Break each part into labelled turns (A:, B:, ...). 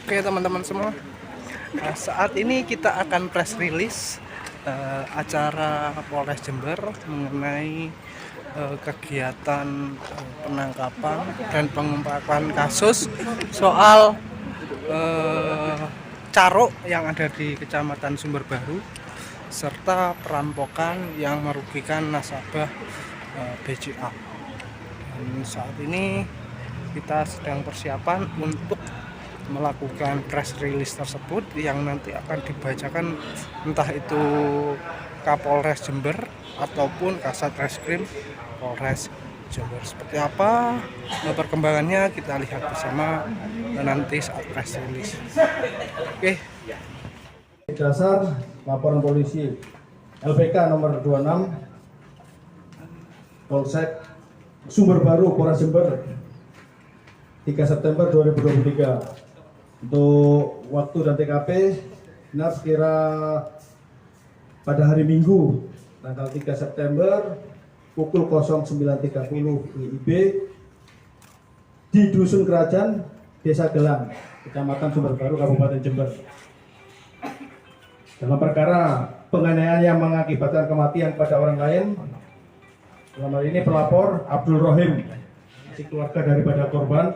A: Oke teman-teman semua, saat ini kita akan press release acara Polres Jember mengenai kegiatan penangkapan dan pengungkapan kasus soal caro yang ada di Kecamatan Sumber Baru serta perampokan yang merugikan nasabah BCA. Dan saat ini kita sedang persiapan untuk melakukan press release tersebut yang nanti akan dibacakan entah itu Kapolres Jember ataupun Kasat Reskrim Polres Jember. Seperti apa perkembangannya kita lihat bersama nanti saat press release. Oke.
B: Dasar laporan polisi LPK nomor 26 Polsek Sumber Baru Polres Jember 3 September 2023. Untuk waktu dan TKP benar sekira pada hari Minggu tanggal 3 September pukul 09.30 WIB di Dusun Kerajaan, Desa Gelang, Kecamatan Sumber Baru, Kabupaten Jember. Dalam perkara penganiayaan yang mengakibatkan kematian pada orang lain, dalam hal ini pelapor Abdul Rohim, si keluarga daripada korban,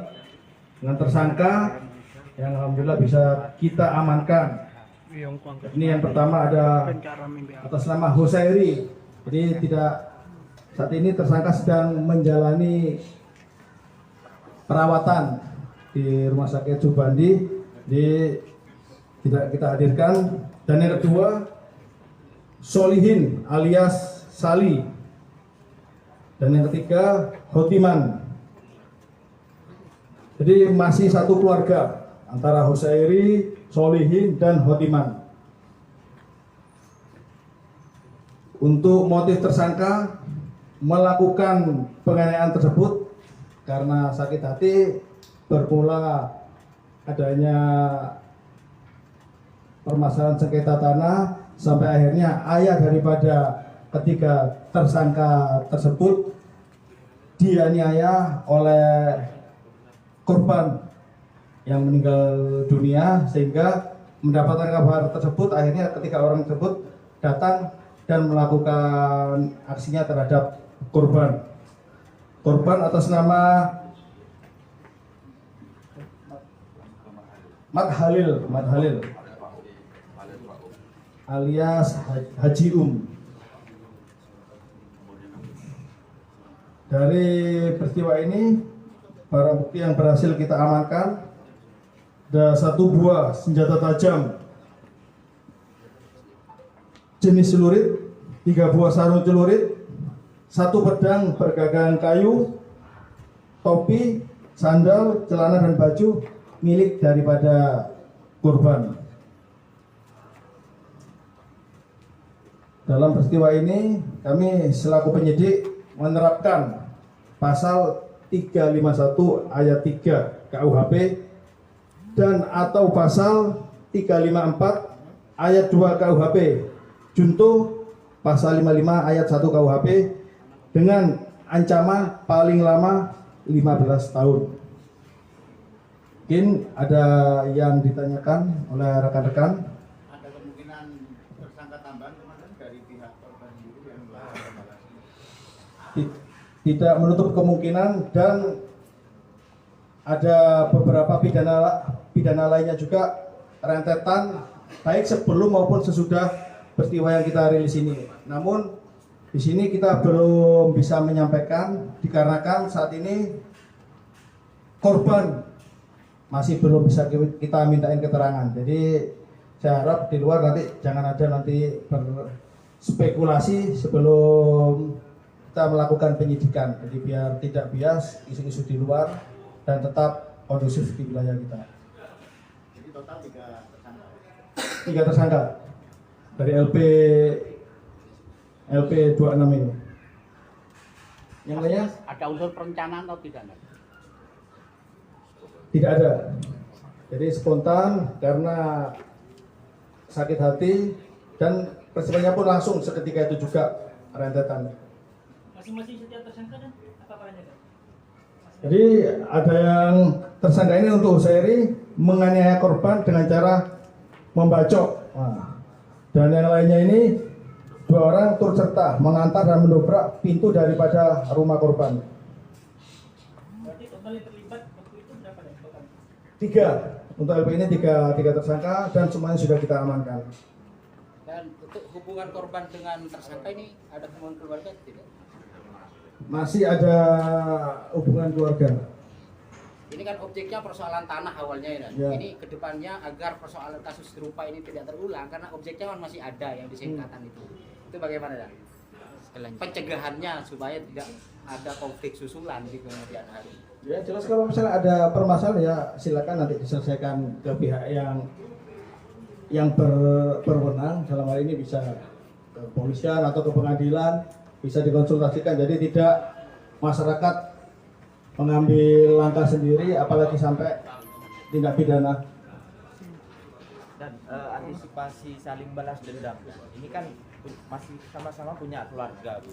B: dengan tersangka yang alhamdulillah bisa kita amankan. Ini yang pertama ada atas nama Husairi. Jadi saat ini tersangka sedang menjalani perawatan di Rumah Sakit Subandi. Jadi tidak kita hadirkan. Dan yang kedua Solihin alias Sali. Dan yang ketiga Hotiman. Jadi masih satu keluarga antara Husairi, Solihin, dan Hotiman. Untuk motif tersangka melakukan penganiayaan tersebut karena sakit hati bermula adanya permasalahan sengketa tanah sampai akhirnya ayah daripada ketiga tersangka tersebut dianiaya oleh korban yang meninggal dunia, sehingga mendapatkan kabar tersebut akhirnya ketika orang tersebut datang dan melakukan aksinya terhadap korban atas nama Mat Halil alias Haji Dari peristiwa ini barang bukti yang berhasil kita amankan ada 1 buah senjata tajam jenis celurit, 3 buah sarung celurit, 1 pedang bergagang kayu, topi, sandal, celana dan baju milik daripada korban. Dalam peristiwa ini kami selaku penyidik menerapkan pasal 351 ayat 3 KUHP dan atau pasal 354 ayat 2 KUHP junto pasal 55 ayat 1 KUHP dengan ancaman paling lama 15 tahun. Mungkin ada yang ditanyakan oleh rekan-rekan.
C: Ada kemungkinan tersangka tambahan kemarin dari pihak korban sendiri yang melakukan.
B: Tidak menutup kemungkinan, dan ada beberapa pidana lainnya juga rentetan baik sebelum maupun sesudah peristiwa yang kita rilis ini. Namun di sini kita belum bisa menyampaikan dikarenakan saat ini korban masih belum bisa kita mintain keterangan. Jadi saya harap di luar nanti jangan ada nanti berspekulasi sebelum kita melakukan penyidikan. Jadi biar tidak bias isu-isu di luar dan tetap kondusif di wilayah kita.
C: Jadi total 3 tersangka.
B: 3 tersangka dari LP 26 ini. Yang lainnya
C: Ada unsur perencanaan atau tidak?
B: tidak ada. Jadi spontan karena sakit hati, dan peristiwanya pun langsung seketika itu juga rentetan.
D: Masing-masing setiap tersangka dan apa perannya, Kak?
B: Jadi ada yang tersangka ini untuk Husairi menganiaya korban dengan cara membacok. Nah, dan yang lainnya ini 2 orang turut serta mengantar dan mendobrak pintu daripada rumah korban.
D: Berarti total yang terlibat waktu itu berapa nih total?
B: 3 untuk LP ini 3 tersangka dan semuanya sudah kita amankan.
E: Dan untuk hubungan korban dengan tersangka ini ada hubungan keluarga tidak?
B: Masih ada hubungan keluarga.
E: Ini kan objeknya persoalan tanah awalnya ya.
B: Ya.
E: Ini kedepannya agar persoalan kasus serupa ini tidak terulang karena objeknya kan masih ada yang di singkatan itu. Itu bagaimana ya? Pencegahannya supaya tidak ada konflik susulan di kemudian hari.
B: Ya jelas kalau misalnya ada permasalahan ya silakan nanti diselesaikan ke pihak yang berwenang, dalam hal ini bisa ke kepolisian atau ke pengadilan, bisa dikonsultasikan. Jadi tidak masyarakat mengambil langkah sendiri apalagi sampai tindak pidana.
F: Dan antisipasi saling balas dendam, ini kan masih sama-sama punya keluarga, Bu.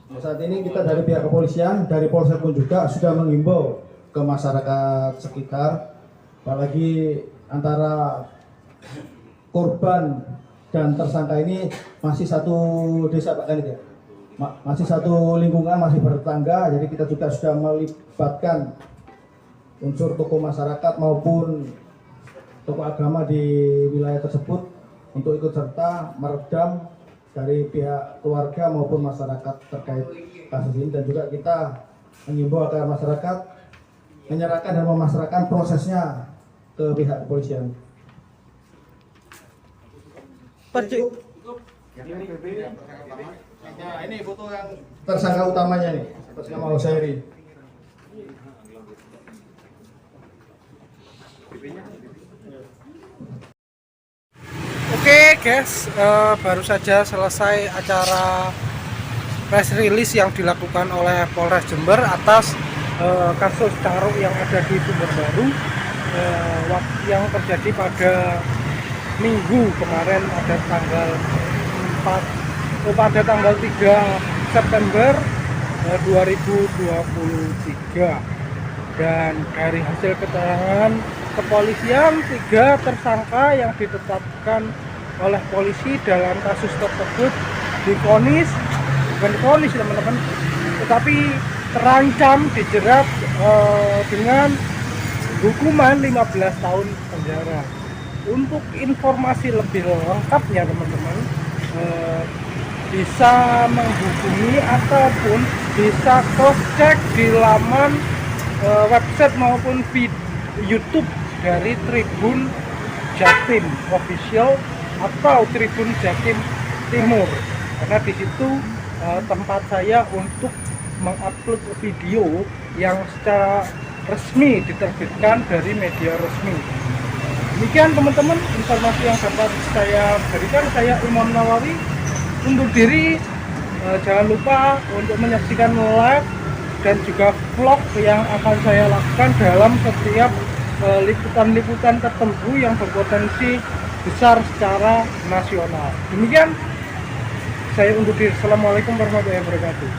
B: Nah, saat ini kita dari pihak kepolisian, dari Polsek pun juga sudah mengimbau ke masyarakat sekitar, apalagi antara korban dan tersangka ini masih satu desa Pak Kanit ya, masih satu lingkungan, masih bertetangga. Jadi kita juga sudah melibatkan unsur tokoh masyarakat maupun tokoh agama di wilayah tersebut untuk ikut serta meredam dari pihak keluarga maupun masyarakat terkait kasus ini. Dan juga kita mengimbau agar masyarakat menyerahkan dan memasrahkan prosesnya ke pihak kepolisian. Nah, ini foto yang tersangka utamanya nih, atas nama Husairi.
A: Oke guys, baru saja selesai acara press release yang dilakukan oleh Polres Jember atas kasus caruk yang ada di Sumber Baru yang terjadi pada Minggu kemarin pada tanggal 3 September 2023. Dan dari hasil keterangan kepolisian, 3 tersangka yang ditetapkan oleh polisi dalam kasus tersebut divonis, bukan divonis teman-teman, tetapi terancam dijerat dengan hukuman 15 tahun penjara. Untuk informasi lebih lengkapnya teman-teman bisa menghubungi ataupun bisa cross check di laman website maupun YouTube dari Tribun Jatim Official atau Tribun Jatim Timur, karena di situ tempat saya untuk mengupload video yang secara resmi diterbitkan dari media resmi. Demikian teman-teman informasi yang dapat saya berikan. Saya Imam Nawawi undur diri. Jangan lupa untuk menyaksikan live dan juga vlog yang akan saya lakukan dalam setiap liputan-liputan tertentu yang berpotensi besar secara nasional. Demikian saya undur diri. Assalamualaikum warahmatullahi wabarakatuh.